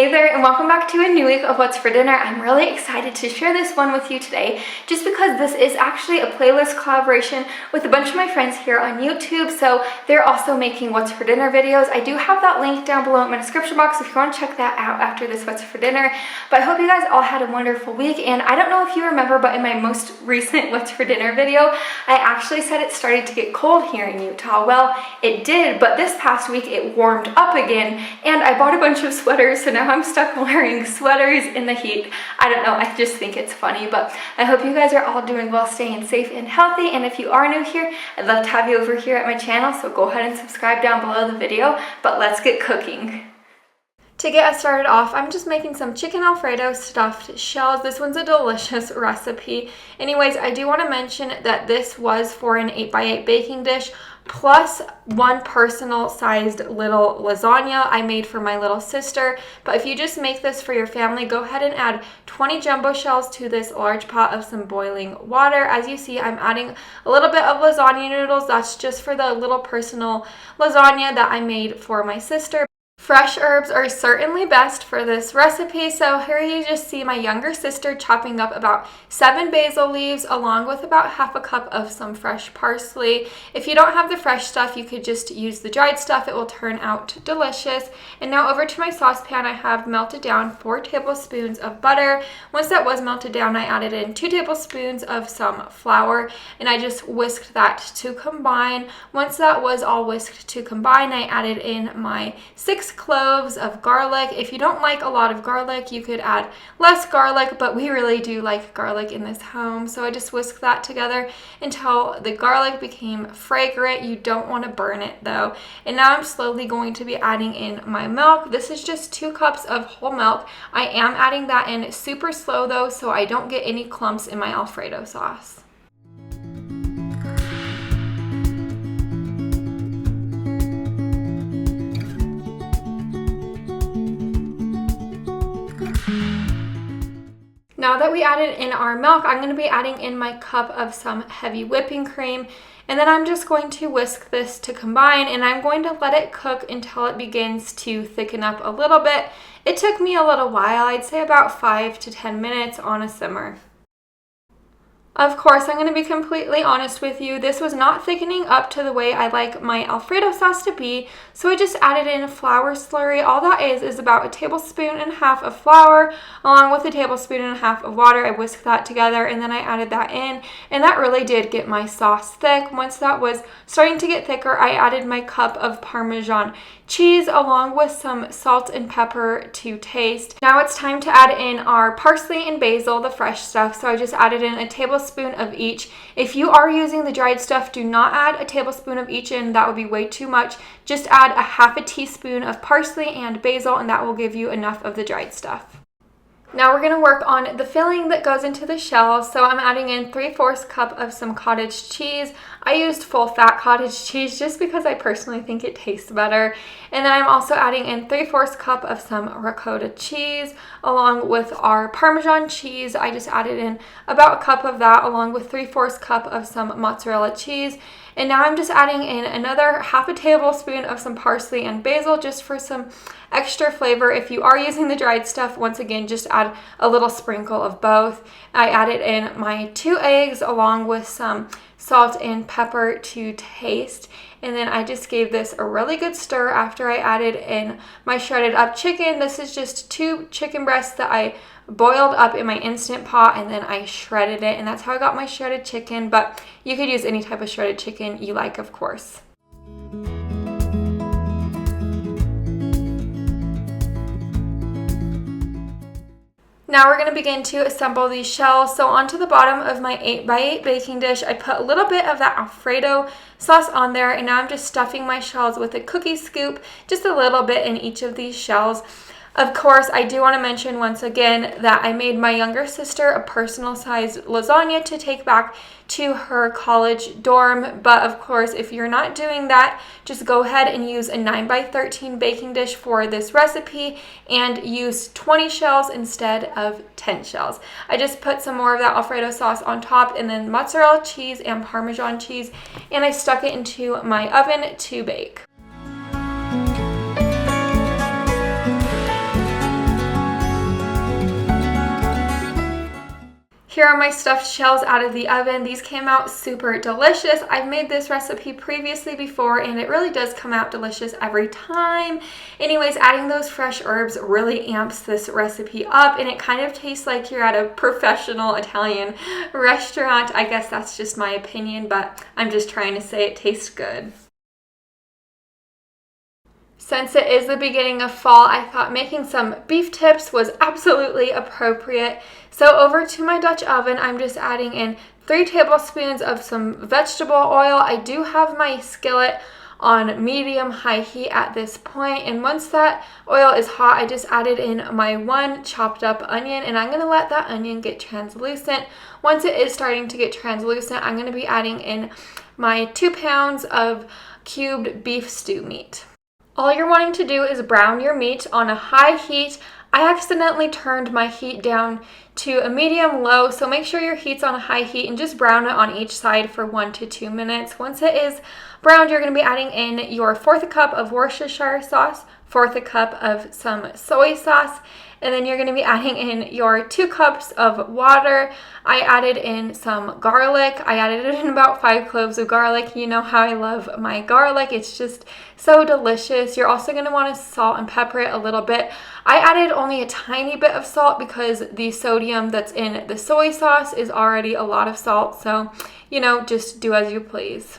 Hey there, and welcome back to a new week of What's for Dinner. I'm really excited to share this one with you today just because this is actually a playlist collaboration with a bunch of my friends here on YouTube, so they're also making What's for Dinner videos. I do have that link down below in my description box if you want to check that out after this What's for Dinner. But I hope you guys all had a wonderful week, and I don't know if you remember, but in my most recent What's for Dinner video, I actually said it started to get cold here in Utah. Well, it did, but this past week it warmed up again, and I bought a bunch of sweaters, so now I'm stuck wearing sweaters in the heat. I don't know, I just think it's funny, but I hope you guys are all doing well, staying safe and healthy, and if you are new here, I'd love to have you over here at my channel, so go ahead and subscribe down below the video, but let's get cooking. To get us started off, I'm just making some chicken alfredo stuffed shells. This one's a delicious recipe. Anyways, I do want to mention that this was for an 8x8 baking dish, plus one personal sized little lasagna I made for my little sister. But if you just make this for your family, go ahead and add 20 jumbo shells to this large pot of some boiling water. As you see, I'm adding a little bit of lasagna noodles. That's just for the little personal lasagna that I made for my sister. Fresh herbs are certainly best for this recipe, so here you just see my younger sister chopping up about 7 basil leaves along with about half a cup of some fresh parsley. If you don't have the fresh stuff, you could just use the dried stuff. It will turn out delicious. And now over to my saucepan, I have melted down 4 tablespoons of butter. Once that was melted down, I added in 2 tablespoons of some flour, and I just whisked that to combine. Once that was all whisked to combine, I added in my 6 cloves of garlic. If you don't like a lot of garlic, you could add less garlic, but we really do like garlic in this home, so I just whisked that together until the garlic became fragrant. You don't want to burn it though. And now I'm slowly going to be adding in my milk. This is just 2 cups of whole milk. I am adding that in super slow though, so I don't get any clumps in my alfredo sauce. Now that we added in our milk, I'm going to be adding in my cup of some heavy whipping cream, and then I'm just going to whisk this to combine, and I'm going to let it cook until it begins to thicken up a little bit. It took me a little while, I'd say about 5 to 10 minutes on a simmer. Of course, I'm going to be completely honest with you, this was not thickening up to the way I like my alfredo sauce to be, so I just added in flour slurry. All that is about 1.5 tablespoons of flour along with 1.5 tablespoons of water. I whisked that together and then I added that in, and that really did get my sauce thick. Once that was starting to get thicker, I added my cup of Parmesan cheese along with some salt and pepper to taste. Now it's time to add in our parsley and basil, the fresh stuff, so I just added in 1 tablespoon of each. If you are using the dried stuff, do not add 1 tablespoon of each in, that would be way too much. Just add 1/2 teaspoon of parsley and basil, and that will give you enough of the dried stuff. Now we're going to work on the filling that goes into the shell, so I'm adding in 3/4 cup of some cottage cheese. I used full fat cottage cheese just because I personally think it tastes better. And then I'm also adding in 3/4 cup of some ricotta cheese along with our Parmesan cheese. I just added in about a cup of that along with 3/4 cup of some mozzarella cheese. And now I'm just adding in another 1/2 tablespoon of some parsley and basil just for some extra flavor. If you are using the dried stuff, once again, just add a little sprinkle of both. I added in my 2 eggs along with some salt and pepper to taste. And then I just gave this a really good stir after I added in my shredded up chicken. This is just 2 chicken breasts that I boiled up in my Instant Pot, and then I shredded it, and that's how I got my shredded chicken, but you could use any type of shredded chicken you like, of course. Now we're going to begin to assemble these shells. So onto the bottom of my 8x8 baking dish, I put a little bit of that alfredo sauce on there, and now I'm just stuffing my shells with a cookie scoop, just a little bit in each of these shells. Of course, I do want to mention once again that I made my younger sister a personal sized lasagna to take back to her college dorm. But of course, if you're not doing that, just go ahead and use a 9x13 baking dish for this recipe and use 20 shells instead of 10 shells. I just put some more of that alfredo sauce on top and then mozzarella cheese and Parmesan cheese, and I stuck it into my oven to bake. Here are my stuffed shells out of the oven. These came out super delicious. I've made this recipe previously before and it really does come out delicious every time. Anyways, adding those fresh herbs really amps this recipe up and it kind of tastes like you're at a professional Italian restaurant. I guess that's just my opinion, but I'm just trying to say it tastes good. Since it is the beginning of fall, I thought making some beef tips was absolutely appropriate. So over to my Dutch oven, I'm just adding in 3 tablespoons of some vegetable oil. I do have my skillet on medium-high heat at this point, and once that oil is hot, I just added in my 1 chopped up onion, and I'm going to let that onion get translucent. Once it is starting to get translucent, I'm going to be adding in my 2 pounds of cubed beef stew meat. All you're wanting to do is brown your meat on a high heat. I accidentally turned my heat down to a medium-low, so make sure your heat's on a high heat and just brown it on each side for 1 to 2 minutes. Once it is browned, you're going to be adding in your 1/4 cup of Worcestershire sauce, 1/4 cup of some soy sauce, and then you're going to be adding in your 2 cups of water. I added in some garlic. I added in about 5 cloves of garlic. You know how I love my garlic. It's just so delicious. You're also going to want to salt and pepper it a little bit. I added only a tiny bit of salt because the sodium that's in the soy sauce is already a lot of salt. So, just do as you please.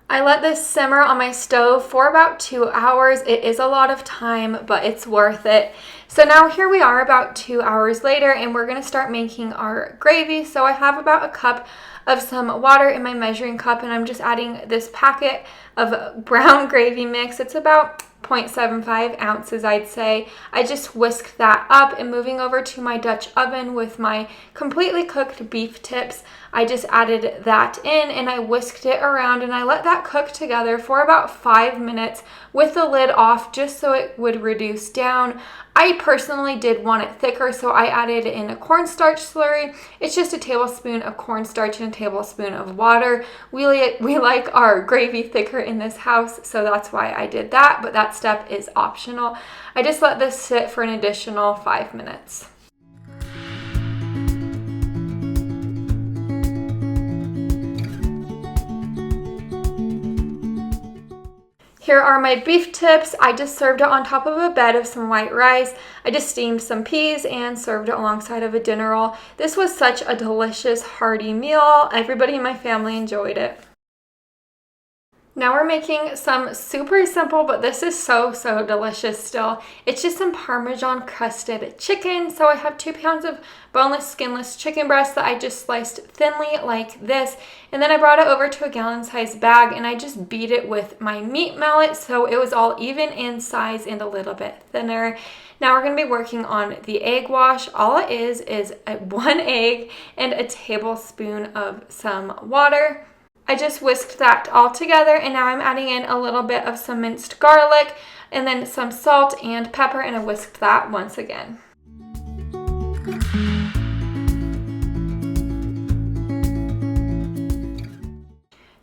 I let this simmer on my stove for about 2 hours. It is a lot of time, but it's worth it. So now here we are about 2 hours later and we're going to start making our gravy. So I have about a cup of some water in my measuring cup and I'm just adding this packet of brown gravy mix. It's about 0.75 ounces, I'd say. I just whisked that up and moving over to my Dutch oven with my completely cooked beef tips. I just added that in and I whisked it around and I let that cook together for about 5 minutes with the lid off just so it would reduce down. I personally did want it thicker, so I added in a cornstarch slurry. It's just a tablespoon of cornstarch and a tablespoon of water. We like our gravy thicker in this house, so that's why I did that, but that step is optional. I just let this sit for an additional 5 minutes. Here are my beef tips. I just served it on top of a bed of some white rice. I just steamed some peas and served it alongside of a dinner roll. This was such a delicious, hearty meal. Everybody in my family enjoyed it. Now we're making some super simple, but this is so delicious still. It's just some Parmesan crusted chicken. So I have 2 pounds of boneless, skinless chicken breast that I just sliced thinly like this. And then I brought it over to a gallon-sized bag and I just beat it with my meat mallet so it was all even in size and a little bit thinner. Now we're going to be working on the egg wash. All it is 1 egg and a tablespoon of some water. I just whisked that all together and now I'm adding in a little bit of some minced garlic and then some salt and pepper and I whisked that once again.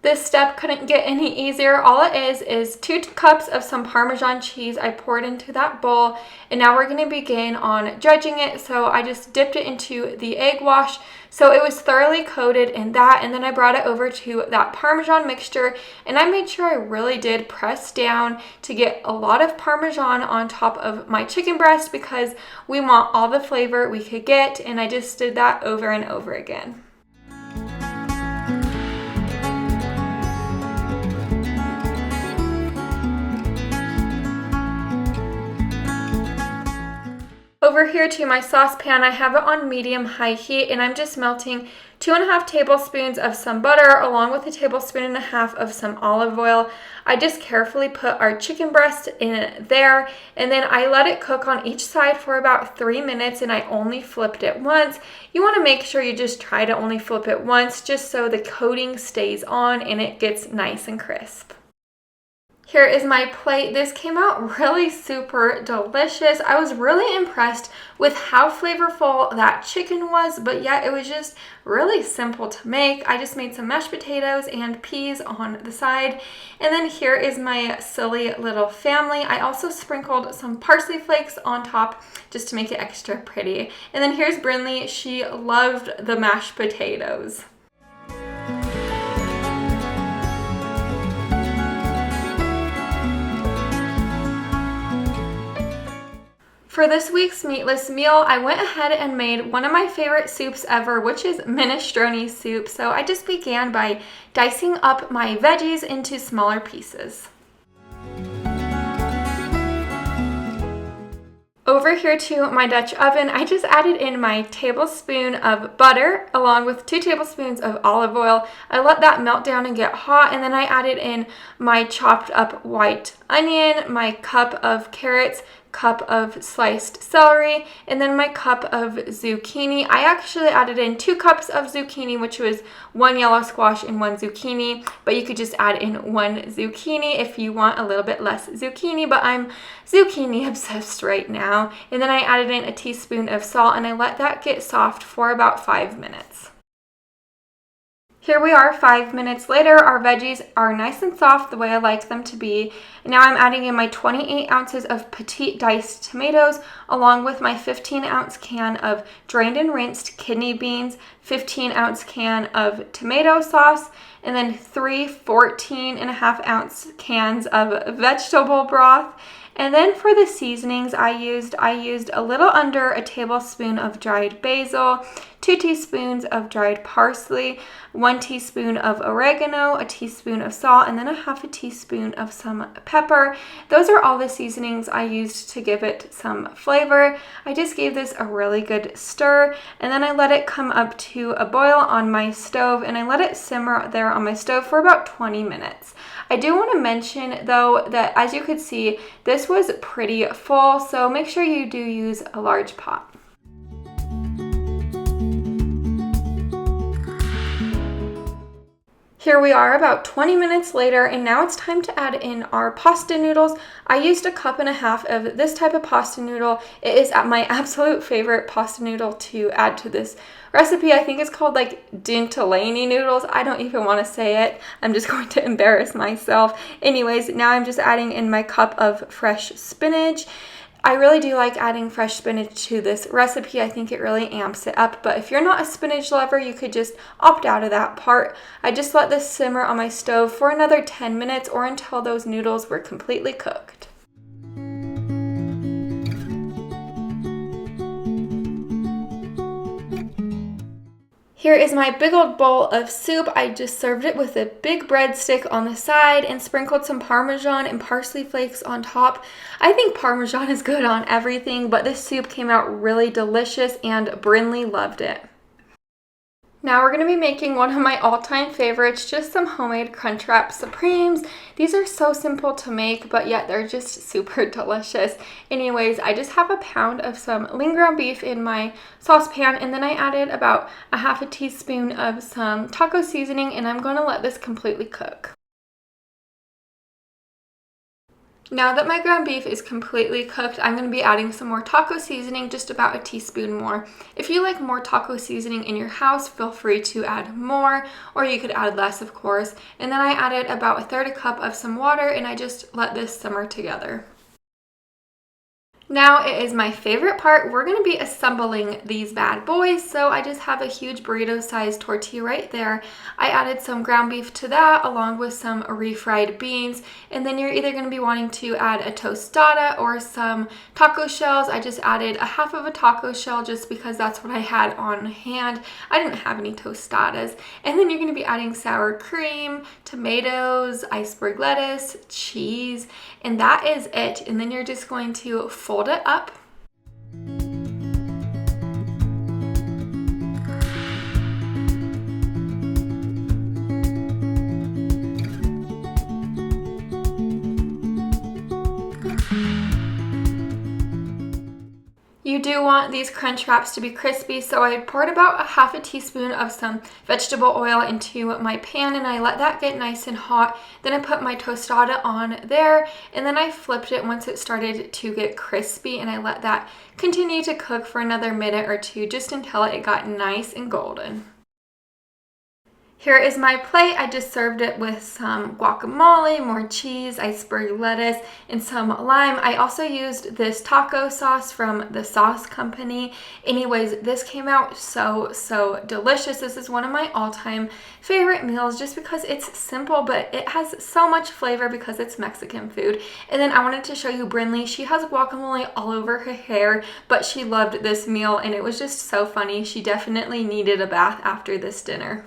This step couldn't get any easier. All it is 2 cups of some Parmesan cheese I poured into that bowl. And now we're going to begin on dredging it. So I just dipped it into the egg wash. So it was thoroughly coated in that. And then I brought it over to that Parmesan mixture. And I made sure I really did press down to get a lot of Parmesan on top of my chicken breast because we want all the flavor we could get. And I just did that over and over again. Over here to my saucepan, I have it on medium-high heat and I'm just melting 2.5 tablespoons of some butter along with 1.5 tablespoons of some olive oil. I just carefully put our chicken breast in there and then I let it cook on each side for about 3 minutes and I only flipped it once. You want to make sure you just try to only flip it once just so the coating stays on and it gets nice and crisp. Here is my plate. This came out really super delicious. I was really impressed with how flavorful that chicken was, but yet it was just really simple to make. I just made some mashed potatoes and peas on the side. And then here is my silly little family. I also sprinkled some parsley flakes on top just to make it extra pretty. And then here's Brinley. She loved the mashed potatoes. For this week's meatless meal, I went ahead and made one of my favorite soups ever, which is minestrone soup. So I just began by dicing up my veggies into smaller pieces. Over here to my Dutch oven, I just added in my tablespoon of butter along with 2 tablespoons of olive oil. I let that melt down and get hot, and then I added in my chopped up white onion, my cup of carrots, cup of sliced celery, and then my cup of zucchini. I actually added in 2 cups of zucchini, which was 1 yellow squash and 1 zucchini, but you could just add in 1 zucchini if you want a little bit less zucchini, but I'm zucchini obsessed right now. And then I added in a teaspoon of salt, and I let that get soft for about 5 minutes. Here we are 5 minutes later. Our veggies are nice and soft the way I like them to be. And now I'm adding in my 28 ounces of petite diced tomatoes along with my 15-ounce can of drained and rinsed kidney beans, 15-ounce can of tomato sauce, and then 3 14.5-ounce cans of vegetable broth. And then for the seasonings, I used a little under a tablespoon of dried basil, 2 teaspoons of dried parsley, 1 teaspoon of oregano, a teaspoon of salt, and then a half a teaspoon of some pepper. Those are all the seasonings I used to give it some flavor. I just gave this a really good stir, and then I let it come up to a boil on my stove, and I let it simmer there on my stove for about 20 minutes. I do want to mention though that as you could see, this was pretty full, so make sure you do use a large pot. Here we are about 20 minutes later, and now it's time to add in our pasta noodles. I used a 1.5 cups of this type of pasta noodle. It is my absolute favorite pasta noodle to add to this recipe. I think it's called like Dintalani noodles. I don't even want to say it. I'm just going to embarrass myself. Anyways, now I'm just adding in my cup of fresh spinach. I really do like adding fresh spinach to this recipe. I think it really amps it up, but if you're not a spinach lover, you could just opt out of that part. I just let this simmer on my stove for another 10 minutes or until those noodles were completely cooked. Here is my big old bowl of soup. I just served it with a big breadstick on the side and sprinkled some Parmesan and parsley flakes on top. I think Parmesan is good on everything, but this soup came out really delicious and Brinley loved it. Now we're going to be making one of my all-time favorites, just some homemade Crunchwrap Supremes. These are so simple to make, but yet they're just super delicious. Anyways, I just have a pound of some lean ground beef in my saucepan, and then I added about a half a teaspoon of some taco seasoning, and I'm going to let this completely cook. Now that my ground beef is completely cooked, I'm going to be adding some more taco seasoning, just about a teaspoon more. If you like more taco seasoning in your house, feel free to add more, or you could add less, of course. And then I added about a 1/3 cup of some water, and I just let this simmer together. Now it is my favorite part. We're going to be assembling these bad boys. So I just have a huge burrito-sized tortilla right there. I added some ground beef to that along with some refried beans. And then you're either going to be wanting to add a tostada or some taco shells. I just added a half of a taco shell just because that's what I had on hand. I didn't have any tostadas. And then you're going to be adding sour cream, tomatoes, iceberg lettuce, cheese, and that is it. And then you're just going to fold it up. You You do want these crunch wraps to be crispy, so I poured about a half a teaspoon of some vegetable oil into my pan and I let that get nice and hot. Then I put my tostada on there and then I flipped it once it started to get crispy and I let that continue to cook for another minute or two just until it got nice and golden. Here is my plate. I just served it with some guacamole, more cheese, iceberg lettuce, and some lime. I also used this taco sauce from the sauce company. Anyways, this came out so delicious. This is one of my all-time favorite meals just because it's simple, but it has so much flavor because it's Mexican food. And then I wanted to show you Brinley. She has guacamole all over her hair, but she loved this meal and it was just so funny. She definitely needed a bath after this dinner.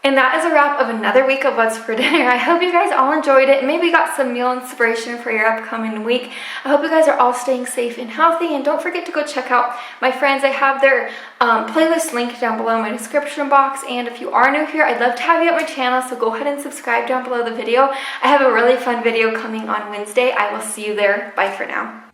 And that is a wrap of another week of What's for Dinner. I hope you guys all enjoyed it. Maybe got some meal inspiration for your upcoming week. I hope you guys are all staying safe and healthy. And don't forget to go check out my friends. I have their playlist linked down below in my description box. And if you are new here, I'd love to have you at my channel. So go ahead and subscribe down below the video. I have a really fun video coming on Wednesday. I will see you there. Bye for now.